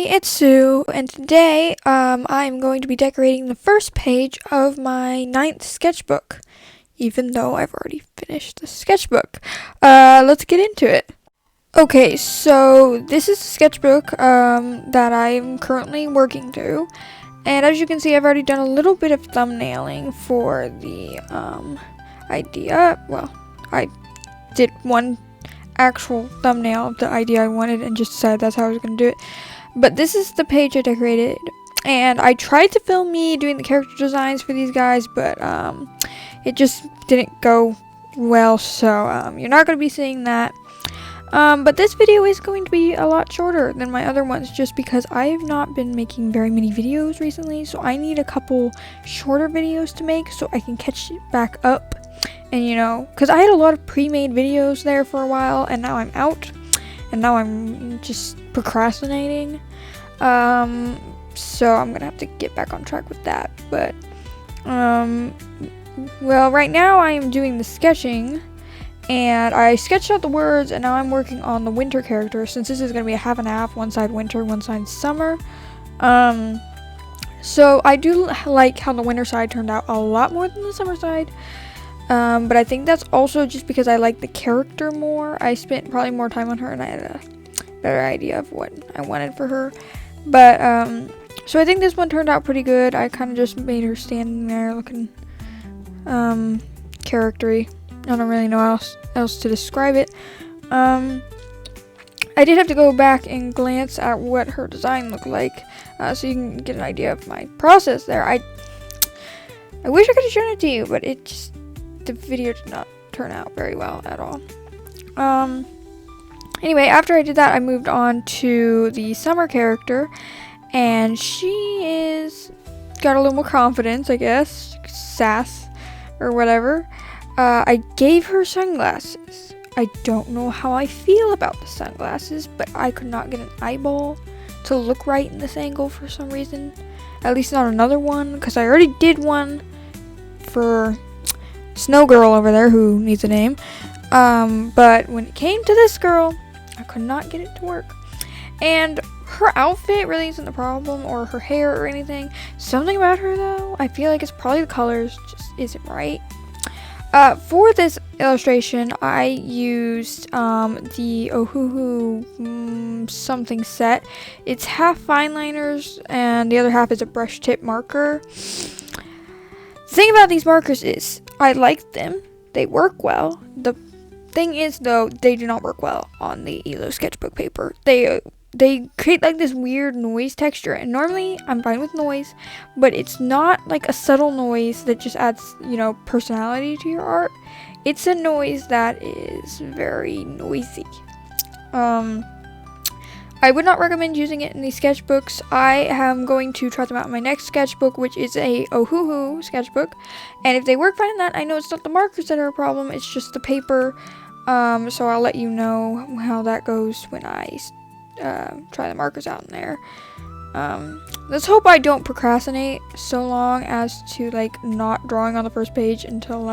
it's Sue, and today I'm going to be decorating the first page of my 9th sketchbook, even though I've already finished the sketchbook. Let's get into it. Okay, so this is the sketchbook that I'm currently working through, and as you can see, I've already done a little bit of thumbnailing for the idea. Well, I did one actual thumbnail of the idea I wanted and just decided that's how I was going to do it. But this is the page I decorated, and I tried to film me doing the character designs for these guys, but it just didn't go well, so you're not going to be seeing that. But this video is going to be a lot shorter than my other ones, just because I have not been making very many videos recently, so I need a couple shorter videos to make so I can catch it back up. And because I had a lot of pre-made videos there for a while, and now I'm out, and now I'm just procrastinating. So I'm gonna have to get back on track with that. But well, right now I am doing the sketching, and I sketched out the words, and now I'm working on the winter character, since this is gonna be a half and half, one side winter, one side summer. So I do like how the winter side turned out a lot more than the summer side. But I think that's also just because I like the character more. I spent probably more time on her, and I had a better idea of what I wanted for her. But so I think this one turned out pretty good. I kind of just made her standing there looking charactery. I don't really know how else to describe it. I did have to go back and glance at what her design looked like, so you can get an idea of my process there. I wish I could have shown it to you, but the video did not turn out very well at all. Anyway, after I did that, I moved on to the summer character, and she got a little more confidence, I guess, sass, or whatever. I gave her sunglasses. I don't know how I feel about the sunglasses, but I could not get an eyeball to look right in this angle for some reason. At least not another one, because I already did one for Snow Girl over there, who needs a name. But when it came to this girl, I could not get it to work. And her outfit really isn't the problem, or her hair or anything. Something about her, though, I feel like it's probably the colors just isn't right. For this illustration, I used the Ohuhu something set. It's half fine liners, and the other half is a brush tip marker. The thing about these markers is, I like them. They work well. The thing is, though, they do not work well on the ELO sketchbook paper. They create like this weird noise texture, and normally I'm fine with noise, but it's not like a subtle noise that just adds, personality to your art. It's a noise that is very noisy. I would not recommend using it in these sketchbooks. I am going to try them out in my next sketchbook, which is a Ohuhu sketchbook. And if they work fine in that, I know it's not the markers that are a problem, it's just the paper. So I'll let you know how that goes when I try the markers out in there. Let's hope I don't procrastinate so long as to not drawing on the first page until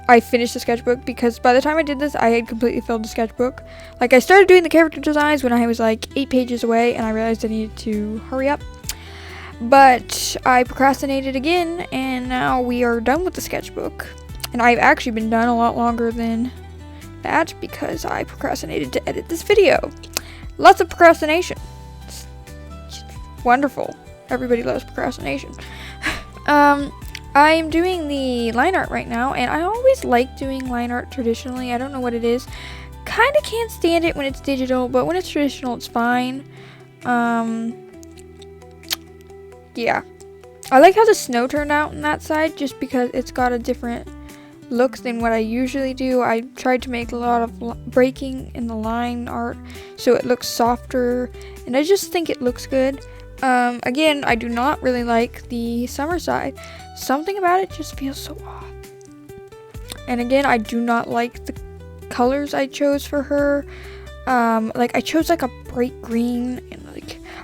I finished the sketchbook, because by the time I did this, I had completely filled the sketchbook. I started doing the character designs when I was 8 pages away, and I realized I needed to hurry up. But I procrastinated again, and now we are done with the sketchbook. And I've actually been done a lot longer than that, because I procrastinated to edit this video. Lots of procrastination. It's wonderful. Everybody loves procrastination. I'm doing the line art right now, and I always like doing line art traditionally. I don't know what it is. Kind of can't stand it when it's digital, but when it's traditional, it's fine. Yeah. I like how the snow turned out on that side, just because it's got a different look than what I usually do. I tried to make a lot of breaking in the line art, so it looks softer, and I just think it looks good. Again, I do not really like the summer side. Something about it just feels so off. And again, I do not like the colors I chose for her. I chose a bright green, and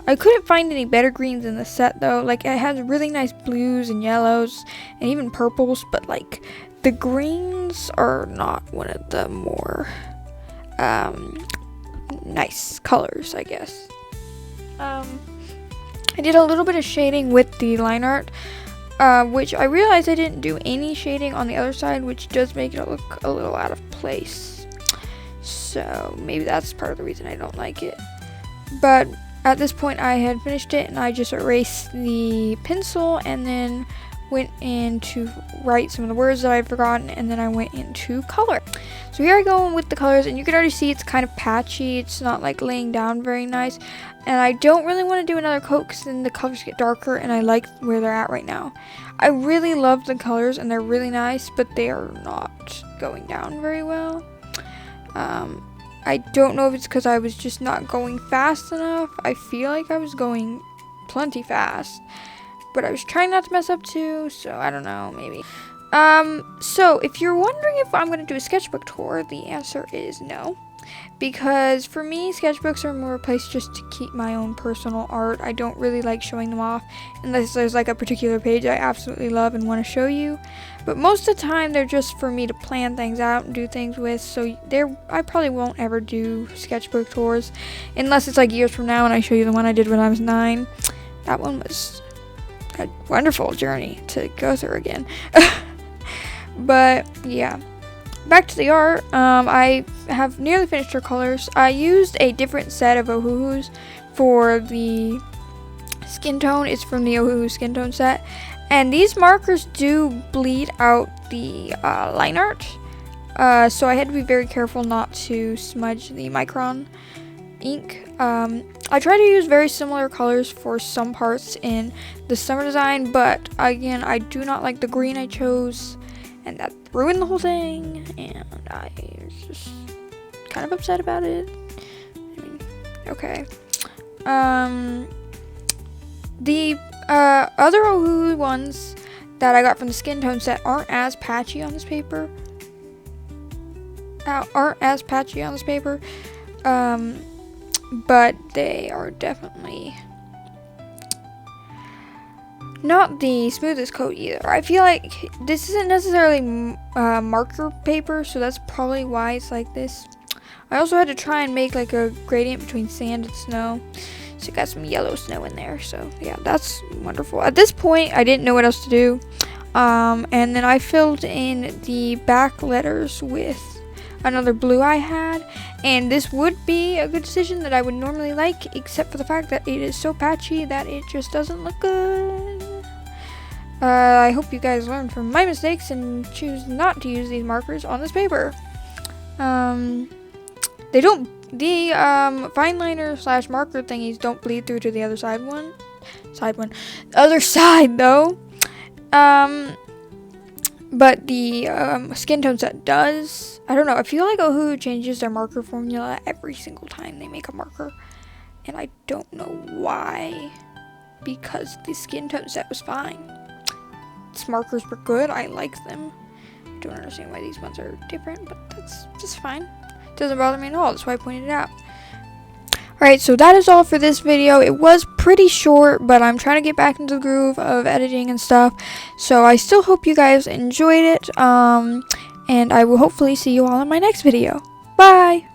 I couldn't find any better greens in the set, though. It has really nice blues and yellows and even purples, but the greens are not one of the more nice colors, I guess. I did a little bit of shading with the line art, which I realized I didn't do any shading on the other side, which does make it look a little out of place. So maybe that's part of the reason I don't like it. But at this point I had finished it, and I just erased the pencil and then went in to write some of the words that I'd forgotten, and then I went into color. So here I go with the colors, and you can already see it's kind of patchy. It's not like laying down very nice, and I don't really want to do another coat because then the colors get darker, and I like where they're at right now. I really love the colors, and they're really nice, but they are not going down very well. I don't know if it's because I was just not going fast enough. I feel like I was going plenty fast, but I was trying not to mess up too, so I don't know, maybe. So if you're wondering if I'm going to do a sketchbook tour, the answer is no. Because for me, sketchbooks are more a place just to keep my own personal art. I don't really like showing them off unless there's like a particular page I absolutely love and want to show you. But most of the time, they're just for me to plan things out and do things with. So I probably won't ever do sketchbook tours unless it's like years from now and I show you the one I did when I was 9. That one was a wonderful journey to go through again. But yeah, back to the art. I have nearly finished her colors. I used a different set of Ohuhus for the skin tone. It's from the Ohuhu skin tone set, and these markers do bleed out the line art, so I had to be very careful not to smudge the micron ink. I try to use very similar colors for some parts in the summer design, but again, I do not like the green I chose, and that ruined the whole thing, and I was just kind of upset about it. I mean, okay. The other Ohuhu ones that I got from the skin tone set aren't as patchy on this paper. But they are definitely not the smoothest coat either. I feel like this isn't necessarily marker paper, so that's probably why it's like this. I also had to try and make like a gradient between sand and snow, so you got some yellow snow in there. So yeah, that's wonderful. At this point, I didn't know what else to do, and then I filled in the back letters with another blue I had, and this would be a good decision that I would normally like, except for the fact that it is so patchy that it just doesn't look good. I hope you guys learn from my mistakes and choose not to use these markers on this paper. The fine liner / marker thingies don't bleed through to the other other side though. But the skin tone set does. I don't know, I feel like Ohuhu changes their marker formula every single time they make a marker, and I don't know why, because the skin tone set was fine. Its markers were good, I like them. I don't understand why these ones are different, but that's just fine. It doesn't bother me at all, that's why I pointed it out. Alright, so that is all for this video. It was pretty short, but I'm trying to get back into the groove of editing and stuff. So I still hope you guys enjoyed it, and I will hopefully see you all in my next video. Bye!